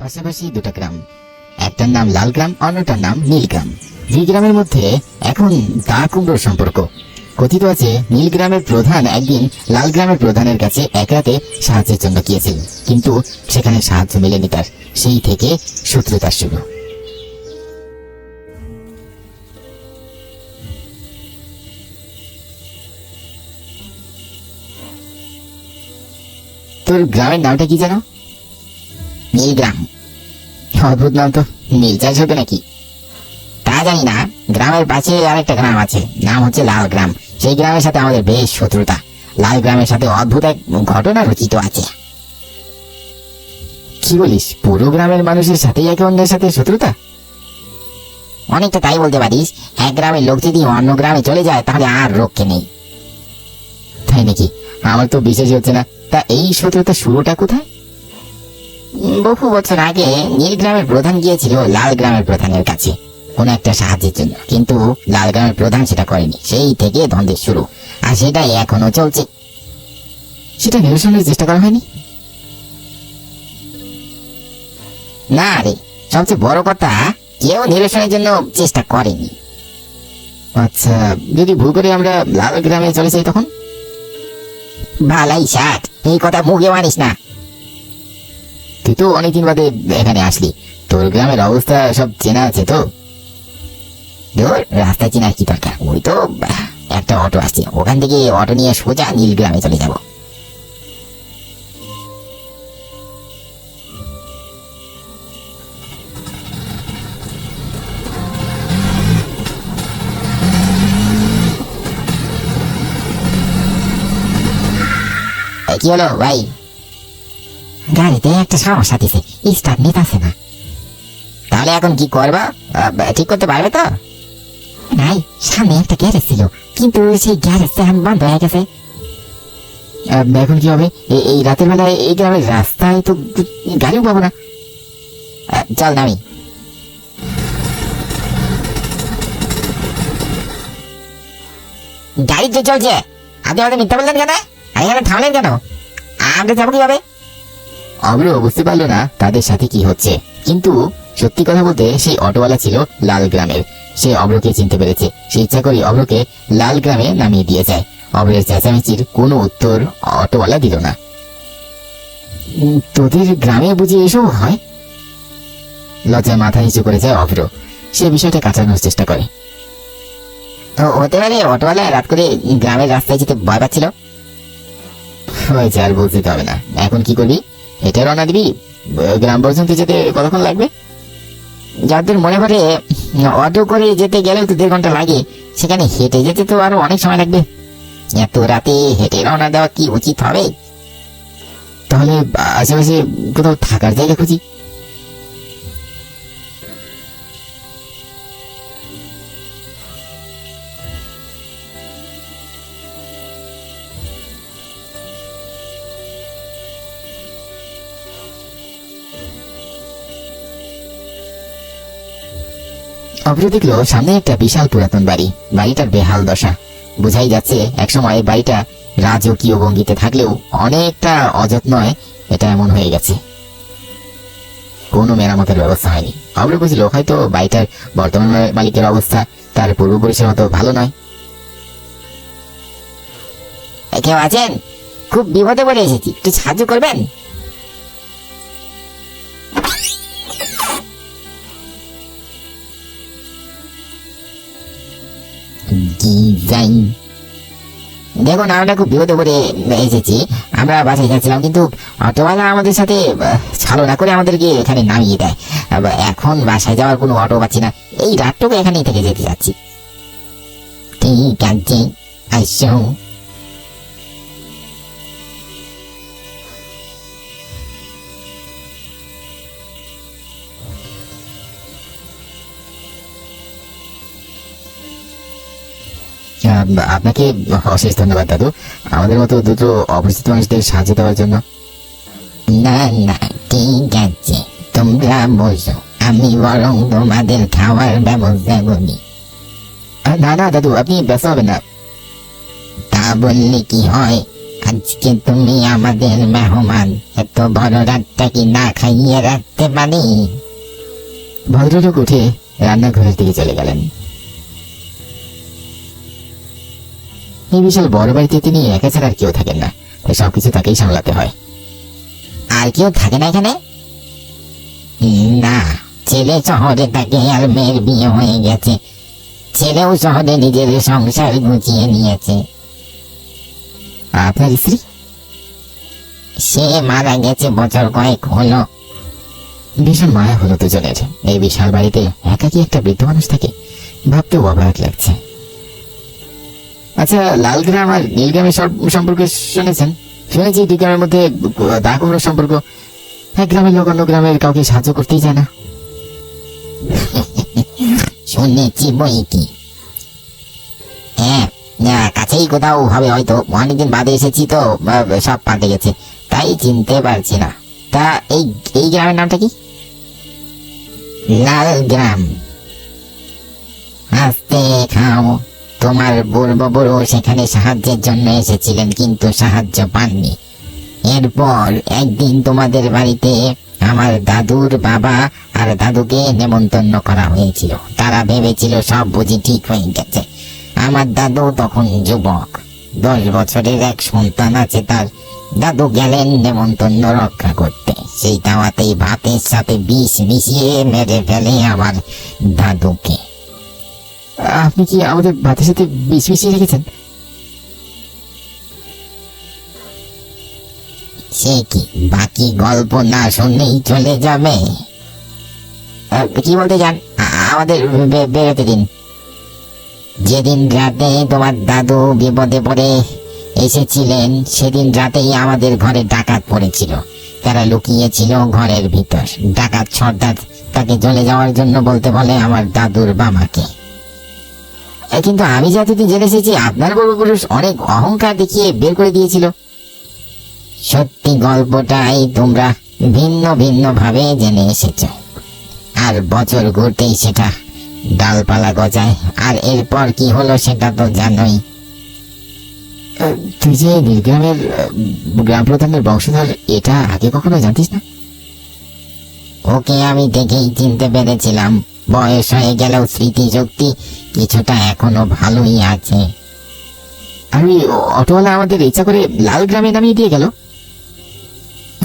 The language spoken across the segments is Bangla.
পাশাপাশি দুটো গ্রাম, একটার নাম লাল গ্রাম, অন্যটার নাম নীল গ্রাম। দুই গ্রামের মধ্যে এখন দা কুমড়োর সম্পর্ক। কথিত আছে নীল গ্রামের প্রধান একদিন লাল গ্রামের প্রধানের কাছে এক রাতে সাহায্যের জন্য গিয়েছিল, কিন্তু সেখানে সাহায্য মেলেনি তার। সেই থেকে শত্রুতা শুরু। তোর গ্রামের নামটা কি জানো? নীলগ্রাম। অদ্ভুত নাম তো, নীল চাষ হবে নাকি? তা জানি না, গ্রামের পাশে আরেকটা গ্রাম আছে, নাম হচ্ছে লাল গ্রাম। সেই গ্রামের সাথে আমাদের বেশ শত্রুতা। লাল গ্রামের সাথে অদ্ভুত এক ঘটনা রচিত আছে। কি বলিস, পুরো গ্রামের মানুষের সাথেই একে অন্যের সাথে শত্রুতা? অনেকটা তাই বলতে পারিস। এক গ্রামের লোক যদি অন্য গ্রামে চলে যায় তাহলে আর রক্ষে নেই। তাই নাকি? আমার তো বিশ্বাসই হচ্ছে না। তা এই শত্রুতা শুরুটা কোথায়? বহু বছর আগে নীল গ্রামের প্রধান গিয়েছিল লাল গ্রামের প্রধানের কাছে কোন একটা সাহায্যের জন্য, কিন্তু লাল গ্রামের প্রধান সেটা করেনি। সেই থেকে দ্বন্দ্বের শুরু, আর সেটাই এখনো চলছে। সেটা নিরসনের চেষ্টা করা হয়নি? না রে, সবচেয়ে বড় কথা, কেউ নিরসনের জন্য চেষ্টা করেনি। আচ্ছা, যদি ভুল করে আমরা লাল গ্রামে চলে যাই তখন? ভালাই ষাট, এই কথা মুখে মানিস না। তুই তো অনেকদিন বাদে এখানে আসলি, তোর গ্রামের অবস্থা সব চেনা আছে তো? রাস্তা চেনার কি দরকার, ওই তো একটা অটো আসছে, ওখান থেকে অটো নিয়ে সোজা নীল গ্রামে চলে যাব। কি হলো ভাই? গাড়িতে একটা সমস্যা দিছে, স্টার্ট নিতেছে না। তাহলে এখন কি করবা? ঠিক করতে পারবে তো? নাই, সামনে একটা গ্যারেজ ছিল, কিন্তু সেই গ্যারেজটা এখন বন্ধ হয়ে গেছে। এখন কি হবে? এই রাতের বেলায় এই গ্রামের রাস্তায় তো গাড়িও পাবো না। চল নামি। গাড়ি যে চলছে, আপনি আমাদের মিথ্যা বললেন কেন? এখানে থামলেন কেন? আমরা যাবো কিভাবে? অব্র বুঝতে পারলো না তাদের সাথে কি হচ্ছে, কিন্তু সত্যি কথা বলতে সেই অটোওয়ালা ছিল লাল গ্রামের। সে অব্রকে চিনতে পেরেছে। সে ইচ্ছা করে অব্রকে লাল গ্রামে নামিয়ে দিয়ে যায়। অব্রের চেঁচামেচির কোনো উত্তর অটোওয়ালা দিল না। তোদের গ্রামে বুঝি এসব হয়? লজ্জায় মাথা নিচু করে যায় অব্র। সে বিষয়টা কাটানোর চেষ্টা করে। হতে পারে অটোওয়ালা রাত করে গ্রামের রাস্তায় যেতে ভয় পাচ্ছিল। হয়েছে, আর বলতে হবে না। এখন কি করবি? হেঁটে রওনা দিবি? গ্রাম পর্যন্ত যেতে কতক্ষণ লাগবে? যাদের মনে পড়ে অটো করে যেতে গেলেও তো 1.5 ঘন্টা লাগে, সেখানে হেঁটে যেতে তো আরো অনেক সময় লাগবে। এত রাতে হেঁটে রওনা দেওয়া কি উচিত হবে? তাহলে আশেপাশে কোথাও থাকার জায়গা খুঁজি। অভ্র দেখলো সামনে একটা বিশাল পুরাতন বাড়ি। বাড়িটার বেহাল দশা। বোঝাই যাচ্ছে একসময় বাড়িটা রাজকীয় ভঙ্গিতে থাকলেও অনেকটা অযত্নয় এটা এমন হয়ে গেছে। কোনো মেরামতের ব্যবস্থা হয়নি। অভ্র বুঝল হয়তো বাড়িটার বর্তমান মালিকের অবস্থা তার পূর্বপুরুষের মতো ভালো নয়। কেউ আছেন? খুব বিপদে পড়ে এসেছি, একটু সাহায্য করবেন? দেখুন, আমরা খুব বিপদে পড়ে এসেছি। আমরা বাসায় যাচ্ছিলাম, কিন্তু অটোওয়ালা আমাদের সাথে ছলনা করে আমাদেরকে এখানে নামিয়ে দেয়। এখন বাসায় যাওয়ার কোনো অটো পাচ্ছি না, এই রাতটুকু এখানেই থেকে যেতে যাচ্ছি। ঠিক আছে, আসো। আপনাকে অশেষ ধন্যবাদ দাদু, আমাদের মতো দুটো অপরিচিত মানুষদের সাহায্য দেওয়ার জন্য। না না, ঠিক আছে, তোমরা বসো, আমি বরং তোমাদের খাওয়ার ব্যবস্থা করি। না না দাদু, আপনি ব্যস্ত হবেন না। তা বললে কি হয়? আজকে তুমি আমাদের মেহমান, এত বড় রাতটা কি না খাইয়ে রাখতে পারি? ভদ্রলোক উঠে রান্নাঘরের দিকে চলে গেলেন। এই বিশাল বড় বাড়িতে তিনি একা ছাড়া আর কেউ থাকেন না, তাই সবকিছু তাকেই সামলাতে হয়। আর কেউ থাকে না এখানে? না, ছেলে শহরে থাকে আর মেয়ের বিয়ে হয়ে গেছে। ছেলেও শহরে নিজের সংসার গুছিয়ে নিয়েছে। আপনার স্ত্রী? সে মারা গেছে বছর কয়েক হলো। ভীষণ মায়া হলো দুজনের। এই বিশাল বাড়িতে একাকি একটা বৃদ্ধ মানুষ থাকে, ভাবতেও অবাক লাগছে। আচ্ছা, লালগ্রাম আর নীলগ্রামের সম্পর্কে শুনেছেন? শুনেছি দুই গ্রামের মধ্যে দা কুমড়োর সম্পর্ক। এক গ্রামের লোক অন্য গ্রামের কাউকে সাহায্য করতেই যায় না। শুনেছি বই কি, হ্যাঁ কাছেই কোথাও হবে হয়তো। অনেকদিন বাদে এসেছি তো সব পাল্টে গেছে, তাই চিনতে পারছি না। তা এই গ্রামের নামটা কি? লালগ্রাম। আস্তে খাও। তোমার পূর্বপুরুষ সেখানে সাহায্যের জন্য এসেছিলেন, কিন্তু সাহায্য পাননি। এরপর একদিন তোমাদের বাড়িতে আমার দাদুর বাবা আর দাদুকে নেমন্তন্ন করা হয়েছিল। তারা ভেবেছিল সব বুঝি ঠিক হয়ে গেছে। আমার দাদু তখন যুবক, 10 বছরের এক সন্তান আছে তার। দাদু গেলেন নেমন্তন্ন রক্ষা করতে, সেই দাওয়াতেই ভাতের সাথে বিষ মিশিয়ে মেরে ফেলে আমার দাদুকে। আপনি কি আমাদের ভাতের সাথে বিষ মিশিয়ে রেখেছেন? সে কি, বাকি গল্প না শুনলেই চলে যাবে? কি বলতে চান? আমাদের বেরোতে দিন। যেদিন রাতে তোমার দাদু বিপদে পড়ে এসেছিলেন, সেদিন রাতেই আমাদের ঘরে ডাকাত পড়েছিল। তারা লুকিয়েছিল ঘরের ভিতর। ডাকাত সর্দার তাকে চলে যাওয়ার জন্য বলতে বলে আমার দাদুর বাবাকে। কিন্তু আমি যতদিন জেনে এসেছি আপনার পূর্বপুরুষ অনেক অহংকার দেখিয়ে বের করে দিয়েছিল। সত্যি গল্পটাই তোমরা ভিন্ন ভিন্ন ভাবে জেনে এসেছ, আর বছর ঘুরতেই সেটা ডালপালা গজায়। আর এরপর কি হলো সেটা তো জানোই। তুই যে নীলগ্রামের গ্রাম প্রধানের বংশধর, এটা আগে কখনো জানতিস না? ওকে আমি দেখেই চিনতে পেরেছিলাম। বয়স হয়ে গেলেও স্মৃতি শক্তি কিছুটা এখনো ভালোই আছে। আর ওই অটোওয়ালা আমাদের ইচ্ছা করে লাল গ্রামে নামিয়ে দিয়ে গেল।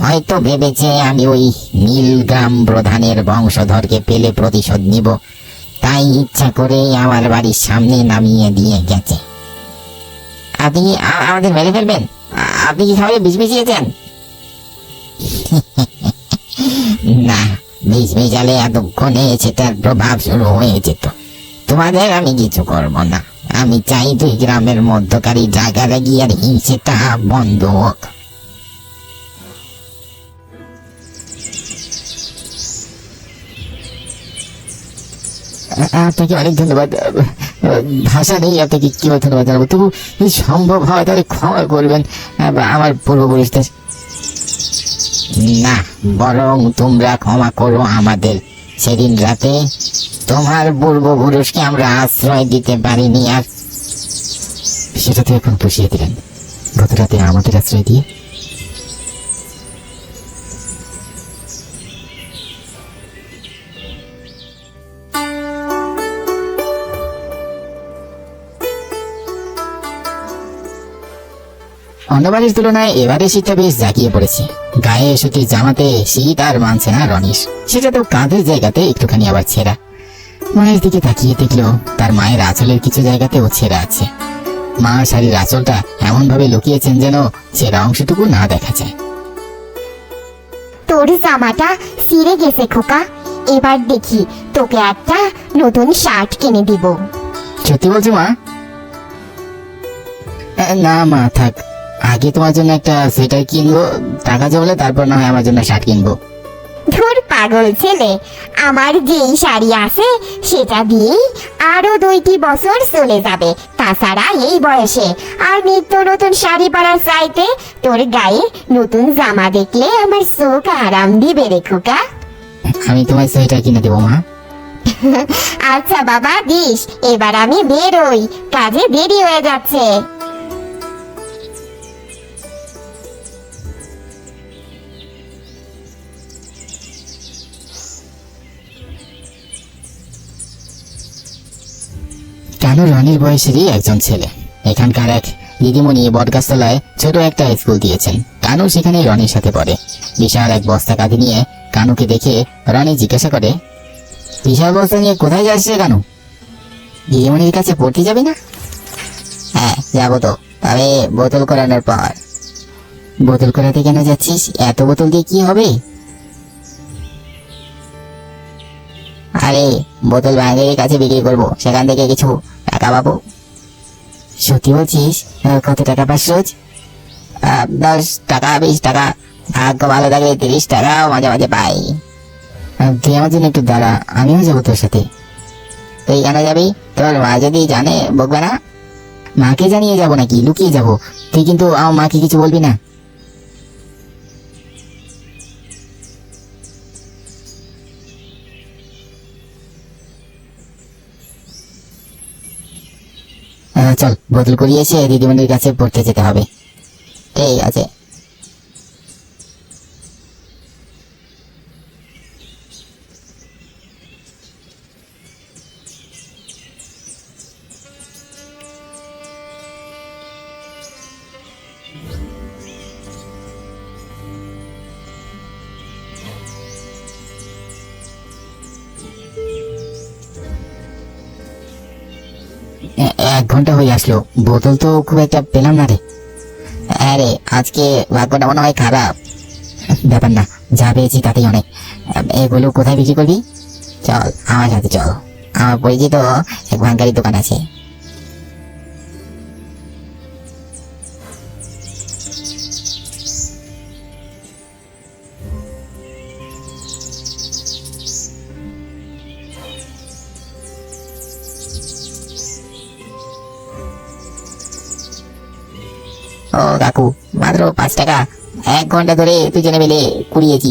হয়তো ভেবেছে আমি ওই নীলগ্রাম প্রধানের বংশধরকে পেলে প্রতিশোধ নিব, তাই ইচ্ছা করে আমার বাড়ির সামনে নামিয়ে দিয়ে গেছে। আপনি আমাদের মেরে ফেলবেন? আপনি কি খাবারে বিষ মিশিয়েছেন? না, বিষ মিশালে এতক্ষণে সেটার প্রভাব শুরু হয়ে যেত। তোমাদের আমি কিছু করব না। আমি চাই দুই গ্রামের মধ্যকারী জায়গাটা গিয়ে আর হিংসেটা বন্ধ হোক। আপনাকে অনেক ধন্যবাদ। ভাষা নেই আপনাকে কিভাবে ধন্যবাদ জানাবো। তবু যদি সম্ভব হয় তাহলে ক্ষমা করবেন আমার পূর্বপুরুষদের। না, বরং তোমরা ক্ষমা করো আমাদের। সেদিন রাতে তোমার পূর্বপুরুষকে আমরা আশ্রয় দিতে পারিনি, আর সেটা তো এখন পুষিয়ে দিলেন। গত রাতে আমাদের আশ্রয় দিয়ে। অন্যবারের তুলনায় এবারে শীতটা বেশ জাগিয়ে পড়েছে। গায়ে সুতির জামাতে শীত আর মানছে না রনিস। সেটা তো কাঁধের জায়গাতে একটুখানি আবার ছেঁড়া। মায়ের দিকে তাকিয়ে দেখলো তার মায়ের আঁচলের কিছু জায়গাতেও ছেঁড়া আছে। মা শাড়ির আঁচলটা এমন ভাবে লুকিয়েছেন যেন ছেঁড়া অংশটুকু না দেখা যায়। তোর জামাটা ছিঁড়ে গেছে খোকা, এবার দেখি তোকে একটা নতুন শার্ট কিনে দিব। সত্যি বলছো মা? না মা, থাক। আগে তোমার জন্য একটা সোয়েটার কিনবো, টাকা জমলে তারপর না হয় আমার জন্য শার্ট কিনবো। ধুর পাগল ছেলে, আমার যেই শাড়ি আছে সেটা দিয়েই আরো 2টি বছর চলে যাবে। তাছাড়া এই বয়সে আর নিত্য নতুন শাড়ি পরার চাইতে তোর গায়ে নতুন জামা দেখলে আমার চোখ আরাম দিবে রে খোকা। আমি তোমার সোয়েটার কিনে দেবো মা। আচ্ছা বাবা দিস, এবার আমি বেরোই, কাজে দেরি হয়ে যাচ্ছে। কানু রনির বয়সেরই একজন ছেলে। এখানকার এক দিদিমণি বটগাছতলায় ছোট একটা স্কুল দিয়েছেন। কানু সেখানে রনির সাথে পড়ে। বিশাল এক বস্তা কাঁধে নিয়ে কানুকে দেখে রনি জিজ্ঞাসা করে, বিশাল বস্তা নিয়ে কোথায় যাচ্ছে কানু? দিদিমণির কাছে পড়তে যাবি না? হ্যাঁ যাবো তো, তবে বোতল করানোর পর। বোতল করাতে কেন যাচ্ছিস? এত বোতল দিয়ে কি হবে? আরে বোতল ভাঙের কাছে বিক্রি করবো, সেখান থেকে কিছু টাকা পাবো। সত্যি বলছিস? কত টাকা পাস রোজ? 10 টাকা 20 টাকা, ভাগ্য ভালো থাকলে 30 টাকাও মাঝে মাঝে পাই। তুই আমার জন্য একটু দাঁড়া, আমিও যাবো তোর সাথে। তুই কেন যাবি? তোর মা যদি জানে বকবে না? মাকে জানিয়ে যাবো নাকি লুকিয়ে যাবো? তুই কিন্তু আমার মাকে কিছু বলবি না। চল বোতল করিয়ে এসে দিদিমণির কাছে পড়তে যেতে হবে। ঠিক আছে। এক ঘন্টা হয়ে আসলো, বোতল তো খুব একটা পেলাম না রে। আরে আজকে ভাগ্যটা মনে হয় খারাপ। ব্যাপার না, যা পেয়েছি তাতেই অনেক। এগুলো কোথায় বিক্রি করবি? চল আমার সাথে চল, আমার পরিচিত এক ভাঙ্গারি দোকান আছে। ও কাকু, মাত্র 5 টাকা। 1 ঘন্টা ধরে দুজনে মিলে কুড়িয়েছি।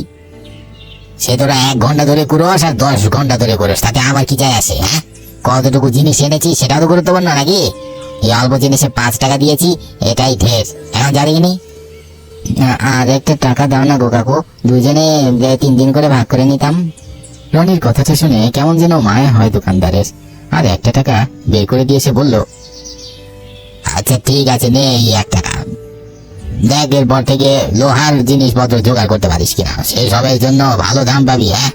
সে তোরা 1 ঘন্টা ধরে কুড়োস আর 10 ঘন্টা ধরে কুড়োস, তাতে আমার কি যায় আসে? হ্যাঁ, কতটুকু জিনিস এনেছি সেটাও তো গুরুত্বপূর্ণ নাকি? এই অল্প জিনিসে 5 টাকা দিয়েছি, এটাই ঢের। এখন জানিনি। আর একটা টাকা দাও না গো কাকু, দুজনে 3 করে ভাগ করে নিতাম। রনির কথাটা শুনে কেমন যেন মায়া হয় দোকানদারের, আর 1 টাকা বের করে দিয়ে সে বলল, আচ্ছা ঠিক আছে, নে এই 1 টাকা। দেখ এরপর থেকে লোহার জিনিসপত্র জোগাড় করতে পারিস কিনা, সেসবের জন্য ভালো দাম পাবি। হ্যাঁ,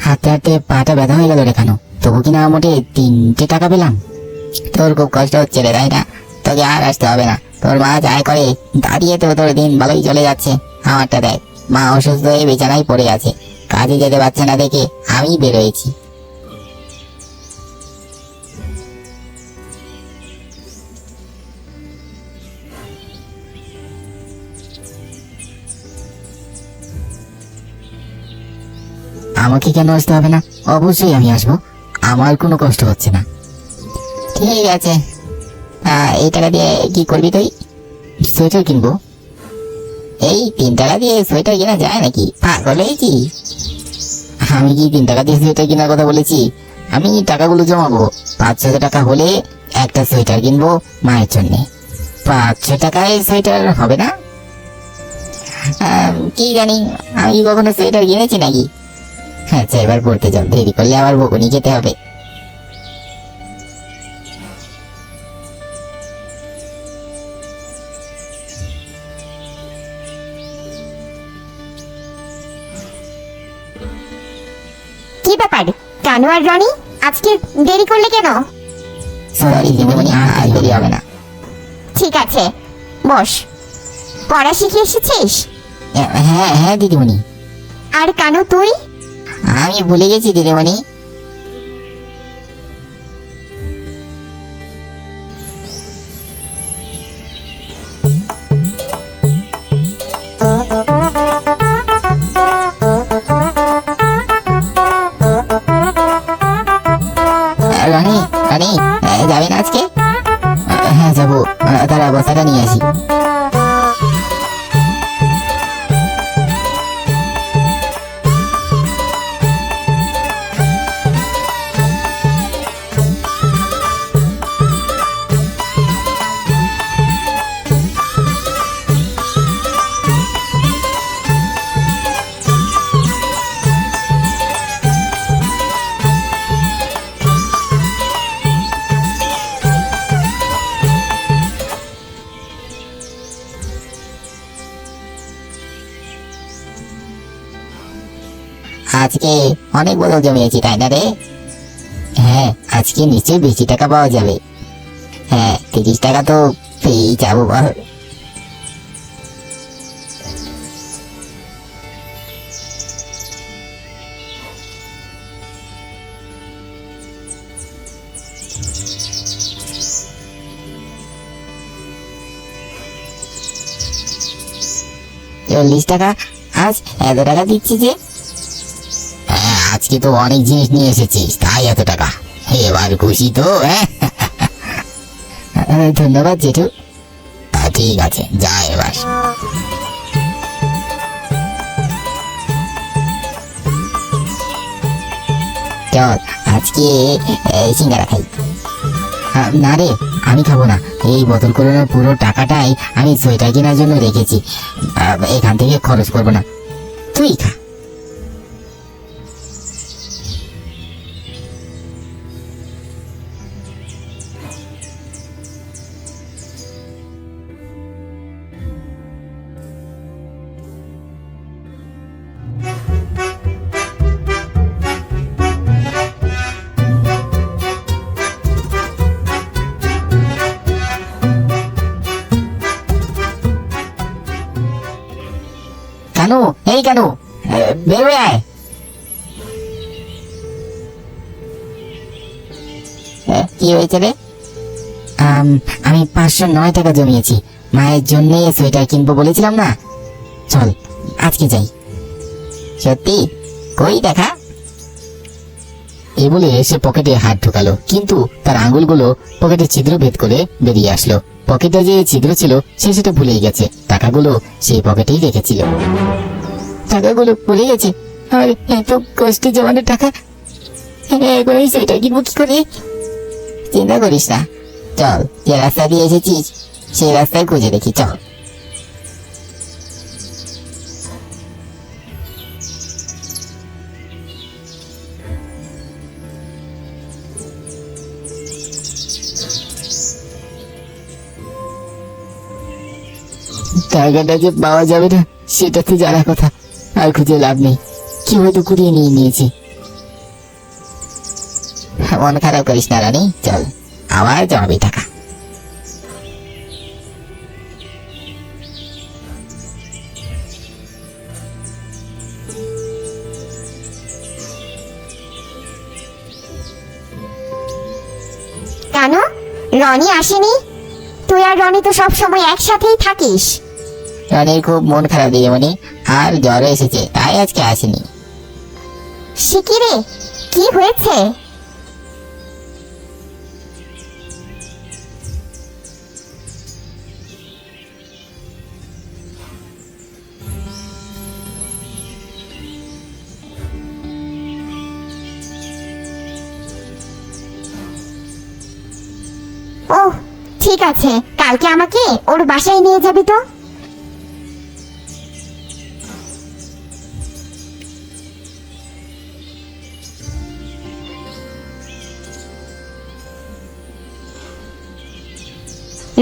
হাঁটতে হাঁটতে পাটা ব্যথা হয়ে গেল রে কেন? তবু কিনা মোটে 3 টাকা পেলাম। তোর খুব কষ্ট হচ্ছে রে, তাই না? তোকে আর আসতে হবে না, তোর মা যাই করে দাঁড়িয়ে তো তোর দিন ভালোই চলে যাচ্ছে। আমারটা দেখ, মা অসুস্থ হয়ে বিছানায় পড়ে আছে, কাজে যেতে পারছে না দেখে আমি বেরোয়েছি। আমাকে কেন আসতে হবে না? অবশ্যই আমি আসবো, আমার কোনো কষ্ট হচ্ছে না। ঠিক আছে, এই টাকা দিয়ে কি করবি তুই? সোয়েটার কিনবো। এই 3 টাকা দিয়ে সোয়েটার কেনা যায় নাকি? পাগল হয়েছি? আমি কি 3 টাকা দিয়ে সোয়েটার কেনার কথা বলেছি? আমি টাকাগুলো জমাবো। 500 টাকা হলে একটা সোয়েটার কিনবো মায়ের জন্য। 500 টাকায় সোয়েটার হবে না? কি জানি, আমি কখনো সোয়েটার কিনেছি নাকি? আচ্ছা এবার পড়তে যাও, দেরি করলে আবার বকুনি খেতে হবে। কি ব্যাপার কানু আর রনি, আজকে দেরি করলে কেন? সরি দিদিমণি, আর দেরি হবে না। ঠিক আছে, বস। পড়া শিখে এসেছিস? হ্যাঁ হ্যাঁ দিদিমণি। আর কানু তুই? আমি ভুলে গেছি দিদিমণি। রানী রানী, যাবে না আজকে? হ্যাঁ যাবো, তারা বস্তাটা নিয়ে আসি। আজকে অনেক বদল জমিয়েছি, তাই না রে? হ্যাঁ, আজকে নিশ্চয়ই বেশি টাকা পাওয়া যাবে। হ্যাঁ, 30 টাকা তো পেয়েই যাবো বল। চল্লিশ টাকা? আজ এত টাকা দিচ্ছি যে? হ্যাঁ, আজকে তো অনেক জিনিস নিয়ে এসেছিস, তাই এত টাকা। এবার খুশি তো? ধন্যবাদ জেঠু। ঠিক আছে, যা এবার। চল আজকে সিঙ্গারা খাই। না রে, আমি খাবো না। এই বোতল করে পুরো টাকাটাই আমি সোয়েটার কেনার জন্য রেখেছি, এখান থেকে খরচ করবো না। তুই খা। কানু, এই কানু, বের হয়ে আয়। কি হয়েছে রে? আমি 509 টাকা জমিয়েছি, মায়ের জন্য সোয়েটার কিনবো বলেছিলাম না। চল আজকে যাই। সত্যি? কই দেখা। এই বলে সে পকেটে হাত ঢোকালো, কিন্তু তার আঙ্গুলগুলো পকেটে ছিদ্র ভেদ করে বেরিয়ে আসলো। পকেটে যে ছিদ্র ছিল সে সেটা ভুলেই গেছে। টাকাগুলো সেই পকেটেই রেখেছিল। টাকাগুলো ভুলে গেছে, আর এত কষ্টে জমানো টাকা এখন সেটা কিনবো কি করে? চিন্তা করিস না, চল যে রাস্তা দিয়ে এসেছিস সেই রাস্তায় খুঁজে দেখি, চল। টাকাটা যে পাওয়া যাবে না সেটা তো জানা কথা, আর খুঁজে লাভ নেই। কি হয়তো কুড়িয়ে নিয়ে নিয়েছি। মন খারাপ করিস না রানী, চল আবার জমাবি টাকা। কেন রনি আসেনি? তুই আর রনি তো সব সময় একসাথেই থাকিস। রনির খুব মন খারাপ দিদিমণি, আর জ্বর এসেছে, তাই আজকে আসেনি। শিকিরে, কি হয়েছে? ওহ, ঠিক আছে, কালকে আমাকে ওর বাসায় নিয়ে যাবি তো।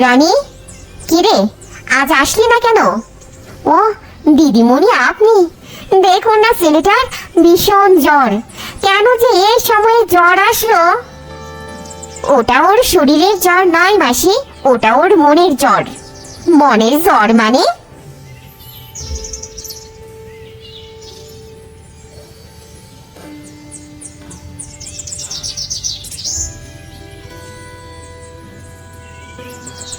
রানী, কিরে আজ আসলি না কেন? ও দিদিমণি, আপনি দেখুন না ছেলেটার ভীষণ জ্বর। কেন যে এই সময়ে জ্বর আসলো? ওটা ওর শরীরের জ্বর নয় মাসি, ওটা ওর মনের জ্বর। মনের জ্বর মানে?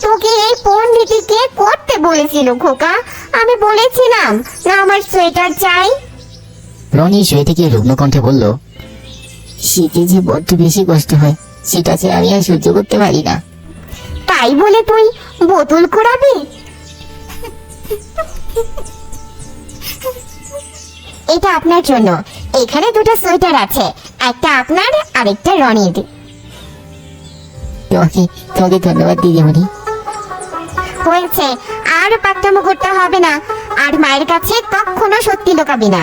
তোকে এই পণ্ডিতি কে করতে বলেছিল খোকা? আমি বলেছিলাম না আমার সোয়েটার চাই। রনি শুয়ে থেকে রুগ্ন কণ্ঠে বলল, শীতে যে বড্ড বেশি কষ্ট হয়, সেটা যে আমি আর সহ্য করতে পারি না। তাই বলে তুই বোতল কুড়াবি? এটা আপনার জন্য। এখানে দুটো সোয়েটার আছে, একটা আপনার আরেকটা রনির। তোমাকে তোমাকে ধন্যবাদ দিদিমণি। হয়েছে, আর পাকটামো করতে হবে না, আর মায়ের কাছে কখনো সত্যি লুকাবি না।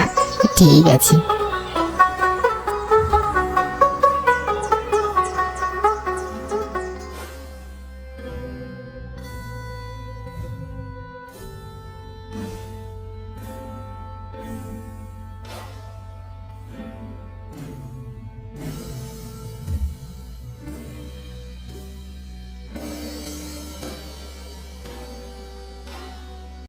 ঠিক আছে।